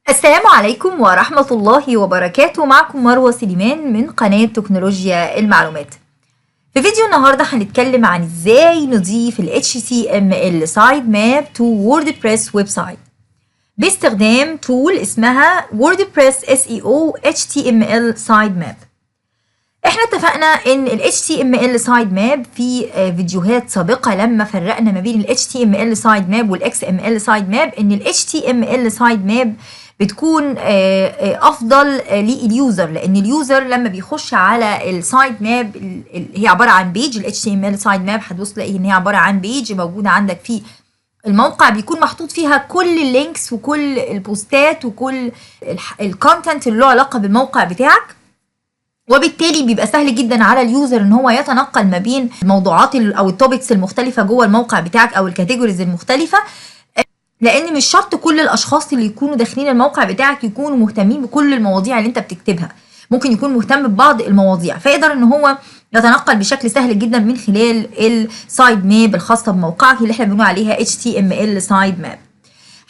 السلام عليكم ورحمة الله وبركاته. معكم مروة سليمان من قناة تكنولوجيا المعلومات. في فيديو النهاردة هنتكلم عن ازاي نضيف ال HTML sitemap to WordPress ويب سايت باستخدام تول اسمها WordPress SEO HTML sitemap. احنا اتفقنا ان ال HTML sitemap في فيديوهات سابقة لما فرقنا ما بين ال HTML sitemap وال XML sitemap ان ال HTML sitemap بتكون افضل لليوزر، لان اليوزر لما بيخش على السايت ماب هي عباره عن بيج. ال HTML سايت ماب هتبص تلاقي ان هي عباره عن بيج موجوده عندك في الموقع، بيكون محطوط فيها كل اللينكس وكل البوستات وكل الكونتنت اللي له علاقه بالموقع بتاعك، وبالتالي بيبقى سهل جدا على اليوزر ان هو يتنقل ما بين الموضوعات او التوبكس المختلفه جوه الموقع بتاعك او الكاتيجوريز المختلفه، لان مش شرط كل الاشخاص اللي يكونوا داخلين الموقع بتاعك يكونوا مهتمين بكل المواضيع اللي انت بتكتبها. ممكن يكون مهتم ببعض المواضيع، فيقدر ان هو يتنقل بشكل سهل جدا من خلال السايد ماب الخاصه بموقعك اللي احنا بنقول عليها HTML سايد ماب.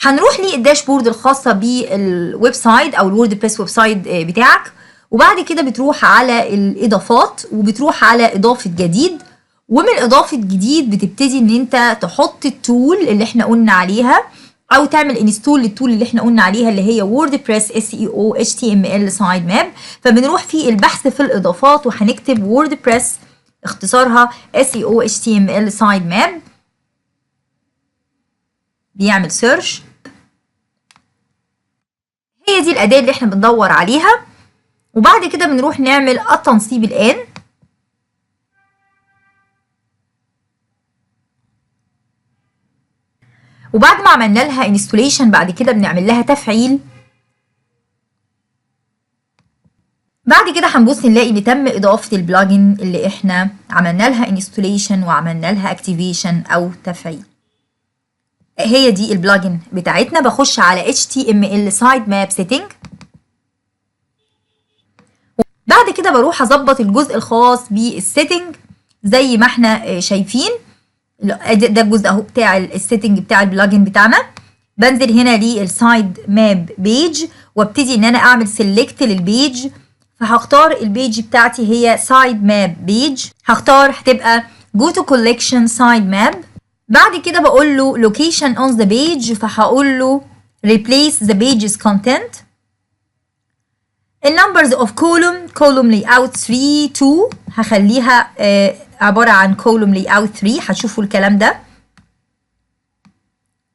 هنروح للداشبورد الخاصه بالويب سايت او الووردبريس ويب سايت بتاعك، وبعد كده بتروح على الاضافات وبتروح على اضافه جديد، ومن اضافه جديد بتبتدي ان انت تحط التول اللي احنا قلنا عليها او تعمل انستول للتول اللي احنا قلنا عليها اللي هي WordPress SEO HTML sitemap. فبنروح في البحث في الاضافات وهنكتب WordPress اختصارها SEO HTML sitemap، بيعمل سيرش. هي دي الاداة اللي احنا بندور عليها، وبعد كده بنروح نعمل التنصيب الان. وبعد ما عملنا لها انستوليشن بعد كده بنعمل لها تفعيل. بعد كده هنبص نلاقي ان تم اضافه البلجن اللي احنا عملنا لها انستوليشن وعملنا لها اكتيفيشن او تفعيل. هي دي البلجن بتاعتنا. بخش على HTML sitemap setting، بعد كده بروح اظبط الجزء الخاص بالسيتنج زي ما احنا شايفين. ده الجزء اهو بتاع السيتنج بتاع البلجن بتاعنا. بنزل هنا للسايد ماب بيج وابتدي ان انا اعمل سيلكت للبيج، فهختار البيج بتاعتي هي سايد ماب بيج. هختار هتبقى جو تو كولكشن سايد ماب. بعد كده بقول له لوكيشن اون ذا بيج، فهقول له replace the page's content. النمبرز اوف كولوم لي اوت 3 2 هخليها عبارة عن كولوم لي اوت 3. هتشوفوا الكلام ده.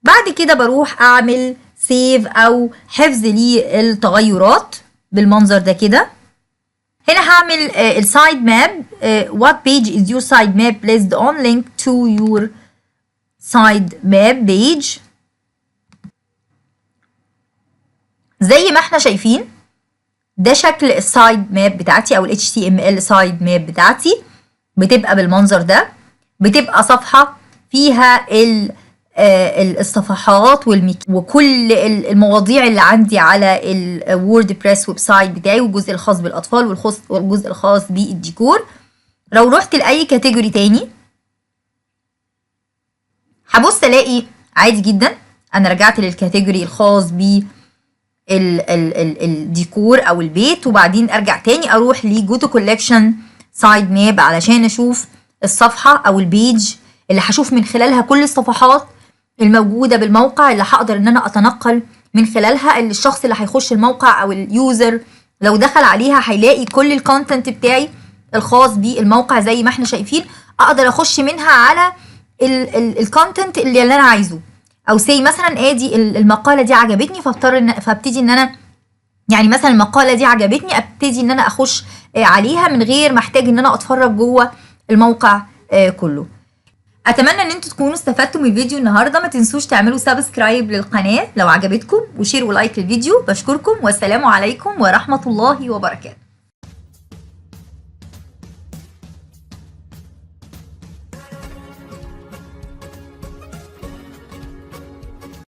بعد كده بروح اعمل سيف او حفظ للتغيرات بالمنظر ده كده. هنا هعمل السايد ماب what page is your side map placed on link to your side map page. زي ما احنا شايفين ده شكل السايد ماب بتاعتي او ال HTML سايد ماب بتاعتي. بتبقى بالمنظر ده، بتبقى صفحة فيها الصفحات وكل المواضيع اللي عندي على الووردبريس ويب سايت بتاعي، والجزء الخاص بالاطفال والجزء الخاص بالديكور. لو رحت لاي كاتيجوري تاني هبص الاقي عادي جدا انا رجعت للكاتيجوري الخاص ب الديكور او البيت، وبعدين ارجع تاني اروح لجو تو كولكشن سايد ماب علشان اشوف الصفحه او البيج اللي هشوف من خلالها كل الصفحات الموجوده بالموقع اللي هقدر ان انا اتنقل من خلالها. اللي الشخص اللي هيخش الموقع او اليوزر لو دخل عليها هيلاقي كل الكونتنت بتاعي الخاص بالموقع زي ما احنا شايفين. اقدر اخش منها على الكونتنت اللي انا عايزه، او سي مثلا ادي المقاله دي عجبتني فابتدي ان انا يعني مثلا المقاله دي عجبتني ابتدي ان انا اخش عليها من غير ما احتاج ان انا اتفرج جوه الموقع كله. اتمنى ان انتوا تكونوا استفدتوا من الفيديو النهارده. ما تنسوش تعملوا سبسكرايب للقناه لو عجبتكم وشير ولايك للفيديو. بشكركم والسلام عليكم ورحمه الله وبركاته.